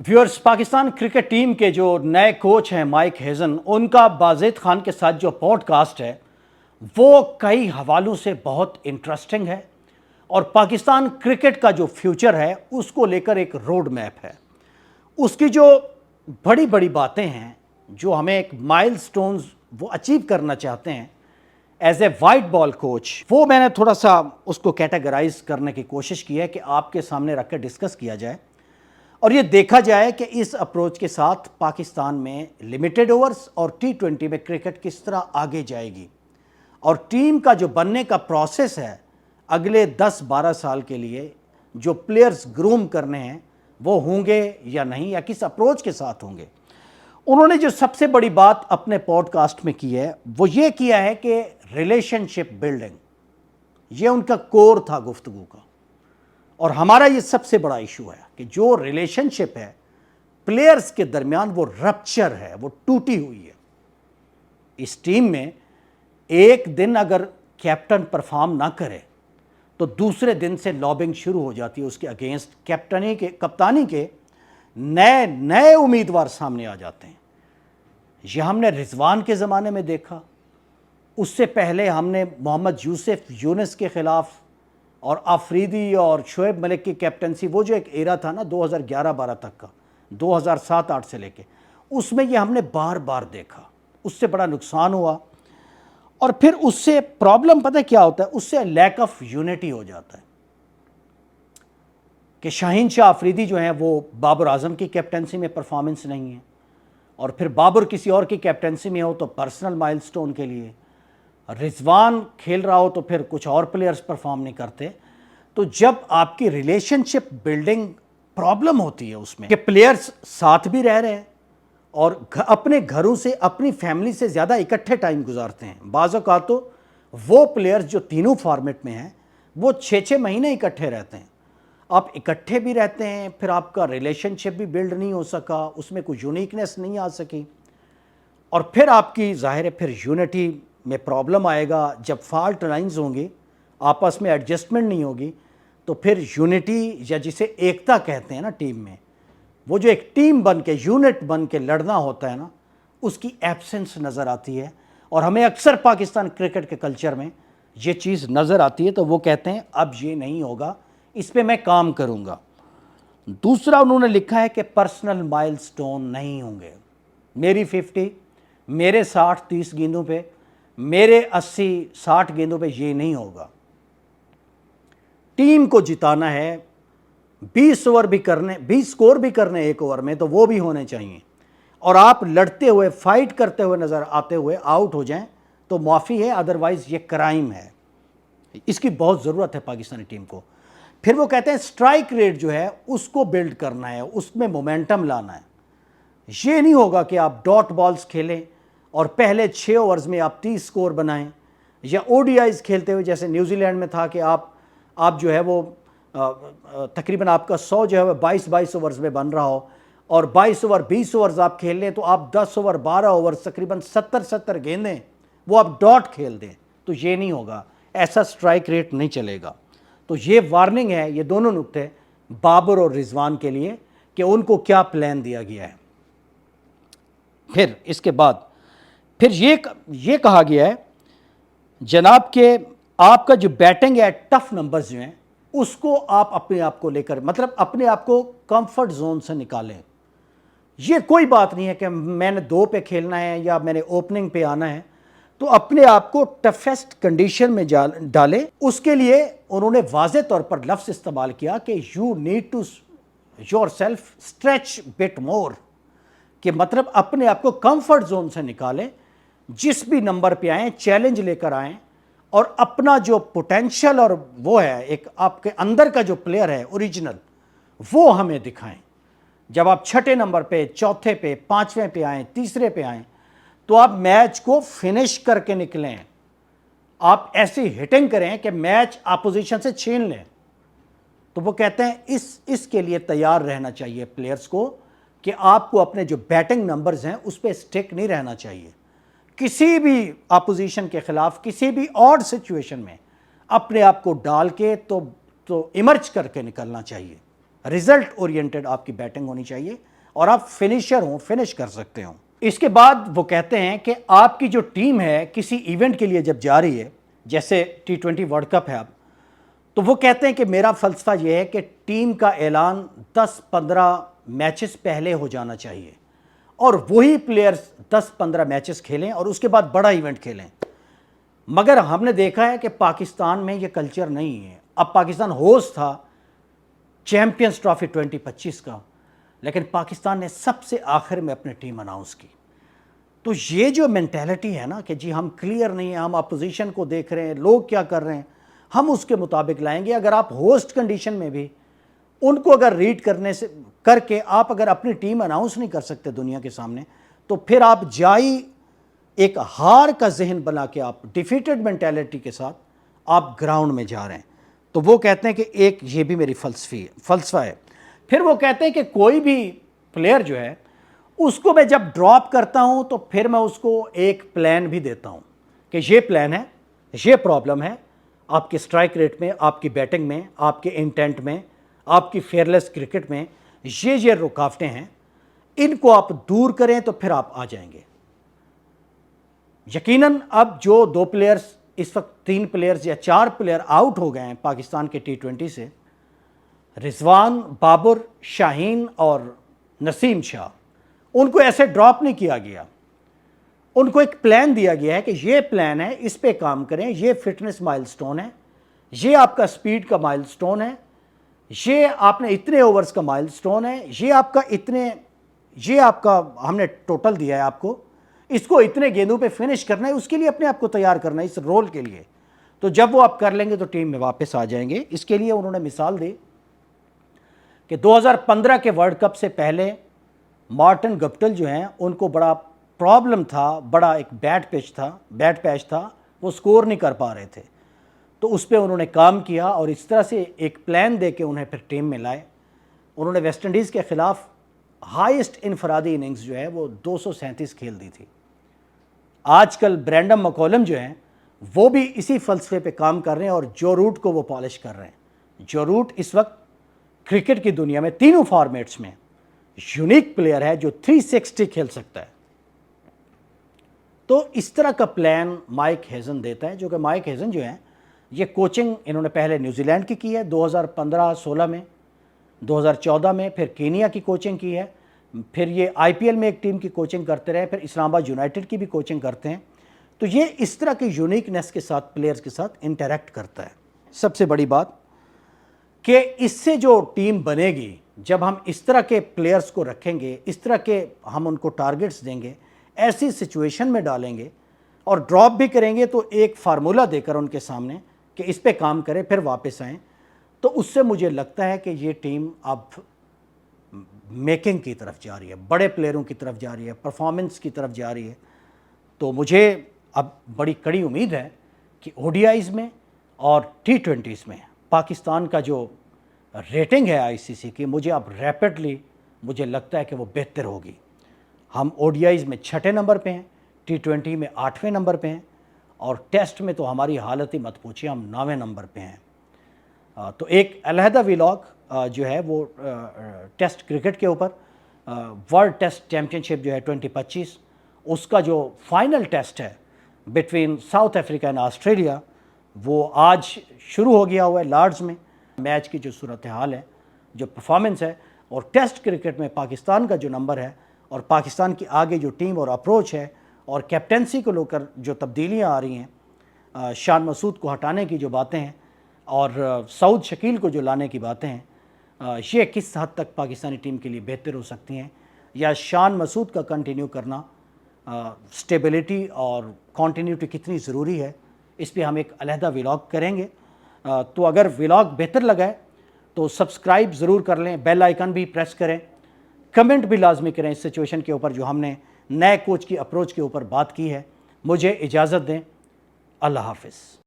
Viewers, Pakistan cricket team के जो नए कोच हैं माइक हेज़न, उनका बाज़ेद खान के साथ जो पॉडकास्ट है वो कई हवालों से बहुत इंटरेस्टिंग है और पाकिस्तान क्रिकेट का जो फ्यूचर है उसको लेकर एक रोड मैप है। उसकी जो बड़ी बड़ी बातें हैं, जो हमें एक माइलस्टोन्स वो अचीव करना चाहते हैं as a white ball coach, वो मैंने थोड़ा सा उसको कैटेगराइज करने की कोशिश की है कि आपके सामने रख कर डिस्कस किया जाए और ये देखा जाए कि इस अप्रोच के साथ पाकिस्तान में लिमिटेड ओवर्स और T20 में क्रिकेट किस तरह आगे जाएगी और टीम का जो बनने का प्रोसेस है अगले 10-12 साल के लिए जो प्लेयर्स ग्रूम करने हैं वो होंगे या नहीं, या किस अप्रोच के साथ होंगे। उन्होंने जो सबसे बड़ी बात अपने पॉडकास्ट में की है वो ये किया है कि रिलेशनशिप बिल्डिंग, ये उनका कोर था गुफ्तगू का। और हमारा ये सबसे बड़ा इशू है कि जो रिलेशनशिप है प्लेयर्स के दरमियान वो रप्चर है, वो टूटी हुई है। इस टीम में एक दिन अगर कैप्टन परफॉर्म ना करे तो दूसरे दिन से लॉबिंग शुरू हो जाती है उसके अगेंस्ट। कप्तानी के नए नए उम्मीदवार सामने आ जाते हैं। ये हमने रिजवान के ज़माने में देखा, उससे पहले हमने मोहम्मद यूसुफ यूनुस के ख़िलाफ़ और आफरीदी और शोएब मलिक की कैप्टनसी, वो जो एक एरा था ना 2011-12 तक का, 2007-8 से लेके, उसमें ये हमने बार बार देखा। उससे बड़ा नुकसान हुआ और फिर उससे प्रॉब्लम पता है क्या होता है, उससे लैक ऑफ यूनिटी हो जाता है कि शाहीन शाह आफरीदी जो हैं वो बाबर आजम की कैप्टनसी में परफॉर्मेंस नहीं है और फिर बाबर किसी और की कैप्टनसी में हो तो पर्सनल माइलस्टोन के लिए, रिजवान खेल रहा हो तो फिर कुछ और प्लेयर्स परफॉर्म नहीं करते। तो जब आपकी रिलेशनशिप बिल्डिंग प्रॉब्लम होती है उसमें कि प्लेयर्स साथ भी रह रहे हैं और अपने घरों से, अपनी फैमिली से ज़्यादा इकट्ठे टाइम गुजारते हैं। बाज़ औक़ात तो वो प्लेयर्स जो तीनों फॉर्मेट में हैं वो 6-6 महीने इकट्ठे रहते हैं। आप इकट्ठे भी रहते हैं, फिर आपका रिलेशनशिप भी बिल्ड नहीं हो सका, उसमें कोई यूनिकनेस नहीं आ सकी और फिर आपकी ज़ाहिर है फिर यूनिटी में प्रॉब्लम आएगा। जब फॉल्ट लाइंस होंगी, आपस में एडजस्टमेंट नहीं होगी, तो फिर यूनिटी या जिसे एकता कहते हैं ना टीम में, वो जो एक टीम बन के, यूनिट बन के लड़ना होता है ना, उसकी एब्सेंस नज़र आती है। और हमें अक्सर पाकिस्तान क्रिकेट के कल्चर में ये चीज़ नज़र आती है, तो वो कहते हैं अब ये नहीं होगा, इस पे मैं काम करूँगा। दूसरा उन्होंने लिखा है कि पर्सनल माइलस्टोन नहीं होंगे। मेरी 50, मेरे 60-30 गेंदों पे, मेरे 80-60 गेंदों पे ये नहीं होगा। टीम को जिताना है, 20 ओवर भी करने, 20 स्कोर भी करने एक ओवर में, तो वो भी होने चाहिए। और आप लड़ते हुए, फाइट करते हुए नज़र आते हुए आउट हो जाएं तो माफ़ी है, अदरवाइज़ ये क्राइम है। इसकी बहुत ज़रूरत है पाकिस्तानी टीम को। फिर वो कहते हैं स्ट्राइक रेट जो है उसको बिल्ड करना है, उसमें मोमेंटम लाना है। ये नहीं होगा कि आप डॉट बॉल्स खेलें और पहले 6 ओवर्स में आप 30 स्कोर बनाएं, या ODIs खेलते हुए जैसे न्यूजीलैंड में था कि आप जो है वो तकरीबन आपका 100 जो है वो 22-22 ओवर्स में बन रहा हो और 22 ओवर 20 ओवर्स आप खेल लें तो आप 10 ओवर 12 ओवर तकरीबन 70-70 गेंदें वो आप डॉट खेल दें, तो ये नहीं होगा, ऐसा स्ट्राइक रेट नहीं चलेगा। तो ये वार्निंग है, ये दोनों नुक्ते बाबर और रिजवान के लिए कि उनको क्या प्लान दिया गया है। फिर इसके बाद फिर ये कहा गया है जनाब के आपका जो बैटिंग है, टफ नंबर्स जो हैं उसको आप अपने आप को लेकर, मतलब अपने आप को कंफर्ट जोन से निकालें। ये कोई बात नहीं है कि मैंने 2 पे खेलना है या मैंने ओपनिंग पे आना है, तो अपने आप को टफेस्ट कंडीशन में डालें। उसके लिए उन्होंने वाज़े तौर पर लफ्ज़ इस्तेमाल किया कि you need to yourself stretch bit more, कि मतलब अपने आप को कंफर्ट जोन से निकालें, जिस भी नंबर पे आएँ चैलेंज लेकर आएँ और अपना जो पोटेंशियल और वो है एक आपके अंदर का जो प्लेयर है ओरिजिनल, वो हमें दिखाएं। जब आप 6ठे नंबर पे, 4थे पे, 5वें पे आएँ, 3रे पे आएँ, तो आप मैच को फिनिश करके निकलें। आप ऐसी हिटिंग करें कि मैच अपोजिशन से छीन लें। तो वो कहते हैं इसके लिए तैयार रहना चाहिए प्लेयर्स को कि आपको अपने जो बैटिंग नंबर्स हैं उस पर स्टिक नहीं रहना चाहिए। किसी भी अपोजिशन के ख़िलाफ़ किसी भी ऑड सिचुएशन में अपने आप को डाल के तो इमर्ज करके निकलना चाहिए। رزلٹ اورینٹڈ آپ کی بیٹنگ ہونی چاہیے اور آپ فنیشر ہوں، فنش کر سکتے ہوں۔ اس کے بعد وہ کہتے ہیں کہ آپ کی جو ٹیم ہے کسی ایونٹ کے لیے جب جا رہی ہے، جیسے T20 ورلڈ کپ ہے اب، تو وہ کہتے ہیں کہ میرا فلسفہ یہ ہے کہ ٹیم کا اعلان 10-15 میچز پہلے ہو جانا چاہیے اور وہی پلیئرز 10-15 میچز کھیلیں اور اس کے بعد بڑا ایونٹ کھیلیں۔ مگر ہم نے دیکھا ہے کہ پاکستان میں یہ کلچر نہیں ہے۔ اب پاکستان ہوسٹ تھا چیمپئنز ٹرافی 2025 کا، لیکن پاکستان نے سب سے آخر میں اپنی ٹیم اناؤنس کی۔ تو یہ جو مینٹیلٹی ہے نا کہ جی ہم کلیئر نہیں ہیں، ہم اپوزیشن کو دیکھ رہے ہیں، لوگ کیا کر رہے ہیں، ہم اس کے مطابق لائیں گے۔ اگر آپ ہوسٹ کنڈیشن میں بھی ان کو اگر ریڈ کرنے سے کر کے آپ اگر اپنی ٹیم اناؤنس نہیں کر سکتے دنیا کے سامنے، تو پھر آپ جائی ایک ہار کا ذہن بنا کے آپ ڈیفیٹڈ مینٹیلٹی کے ساتھ آپ گراؤنڈ میں جا رہے ہیں۔ تو وہ کہتے ہیں کہ ایک یہ بھی میری فلسفہ ہے۔ پھر وہ کہتے ہیں کہ کوئی بھی پلیئر جو ہے اس کو میں جب ڈراپ کرتا ہوں تو پھر میں اس کو ایک پلان بھی دیتا ہوں کہ یہ پلان ہے، یہ پرابلم ہے آپ کے سٹرائک ریٹ میں، آپ کی بیٹنگ میں، آپ کے انٹینٹ میں، آپ کی فیئرلیس کرکٹ میں، یہ رکاوٹیں ہیں، ان کو آپ دور کریں تو پھر آپ آ جائیں گے۔ یقیناً اب جو 2 پلیئرز اس وقت 3 پلیئرز یا 4 پلیئر آؤٹ ہو گئے ہیں پاکستان کے T20 سے، رضوان، بابر، شاہین اور نسیم شاہ، ان کو ایسے ڈراپ نہیں کیا گیا، ان کو ایک پلان دیا گیا ہے کہ یہ پلان ہے، اس پہ کام کریں، یہ فٹنس مائل سٹون ہے، یہ آپ کا سپیڈ کا مائل سٹون ہے، یہ آپ نے اتنے اوورز کا مائل سٹون ہے، یہ آپ کا ہم نے ٹوٹل دیا ہے آپ کو اتنے گیندوں پہ فنش کرنا ہے، اس کے لیے اپنے آپ کو تیار کرنا ہے اس رول کے لیے۔ تو جب وہ آپ کر لیں گے تو ٹیم میں واپس آ جائیں گے۔ اس کے لیے انہوں نے مثال دی کہ 2015 کے ورلڈ کپ سے پہلے مارٹن گپٹل جو ہیں ان کو بڑا پرابلم تھا، بڑا ایک بیڈ پیچ تھا، وہ سکور نہیں کر پا رہے تھے۔ تو اس پہ انہوں نے کام کیا اور اس طرح سے ایک پلان دے کے انہیں پھر ٹیم میں لائے۔ انہوں نے ویسٹ انڈیز کے خلاف ہائیسٹ انفرادی اننگز جو ہے وہ 237 کھیل دی تھی۔ آج کل برینڈم مکولم جو ہیں وہ بھی اسی فلسفے پہ کام کر رہے ہیں اور جو روٹ کو وہ پالش کر رہے ہیں۔ جو روٹ اس وقت کرکٹ کی دنیا میں تینوں فارمیٹس میں یونیک پلیئر ہے جو 360 کھیل سکتا ہے۔ تو اس طرح کا پلان مائک ہیزن دیتا ہے، جو کہ مائک ہیزن جو ہیں یہ کوچنگ انہوں نے پہلے نیوزی لینڈ کی کی ہے 2015-16 میں، 2014 میں پھر کینیا کی کوچنگ کی ہے، پھر یہ IPL میں ایک ٹیم کی کوچنگ کرتے رہے، پھر اسلام آباد یونائٹڈ کی بھی کوچنگ کرتے ہیں۔ تو یہ اس طرح کی یونیکنیس کے ساتھ پلیئرز کے ساتھ انٹریکٹ کرتا ہے۔ سب سے بڑی بات کہ اس سے جو ٹیم بنے گی، جب ہم اس طرح کے پلیئرز کو رکھیں گے، اس طرح کے ہم ان کو ٹارگٹس دیں گے، ایسی سچویشن میں ڈالیں گے اور ڈراپ بھی کریں گے تو ایک فارمولہ دے کر ان کے سامنے کہ اس پہ کام کریں پھر واپس آئیں، تو اس سے مجھے لگتا ہے کہ یہ ٹیم اب میکنگ کی طرف جا رہی ہے، بڑے پلیئروں کی طرف جا رہی ہے، پرفارمنس کی طرف جا رہی ہے۔ تو مجھے اب بڑی کڑی امید ہے کہ ODIs میں اور T20s میں پاکستان کا جو ریٹنگ ہے ICC کی، مجھے اب ریپڈلی مجھے لگتا ہے کہ وہ بہتر ہوگی۔ ہم ODIs میں 6 نمبر پہ ہیں، T20 میں 8ویں نمبر پہ ہیں، اور ٹیسٹ میں تو ہماری حالت ہی مت پوچھیے، ہم 9ویں نمبر پہ ہیں۔ تو ایک علیحدہ ولاگ جو ہے وہ ٹیسٹ کرکٹ کے اوپر، ورلڈ ٹیسٹ چیمپئن شپ جو ہے 2025، اس کا جو فائنل ٹیسٹ ہے between South Africa and Australia, وہ آج شروع ہو گیا ہوا ہے لارڈز میں۔ میچ کی جو صورتحال ہے، جو پرفارمنس ہے، اور ٹیسٹ کرکٹ میں پاکستان کا جو نمبر ہے، اور پاکستان کی آگے جو ٹیم اور اپروچ ہے، اور کیپٹنسی کو لے کر جو تبدیلیاں آ رہی ہیں، شان مسعود کو ہٹانے کی جو باتیں ہیں اور سعود شکیل کو جو لانے کی باتیں ہیں، یہ کس حد تک پاکستانی ٹیم کے لیے بہتر ہو سکتی ہیں، یا شان مسعود کا کنٹینیو کرنا، سٹیبلٹی اور کنٹینیوٹی کتنی ضروری ہے، اس پہ ہم ایک علیحدہ ولاگ کریں گے۔ تو اگر ولاگ بہتر لگا ہے تو سبسکرائب ضرور کر لیں، بیل آئیکن بھی پریس کریں، کمنٹ بھی لازمی کریں اس سچویشن کے اوپر جو ہم نے نئے کوچ کی اپروچ کے اوپر بات کی ہے۔ مجھے اجازت دیں، اللہ حافظ۔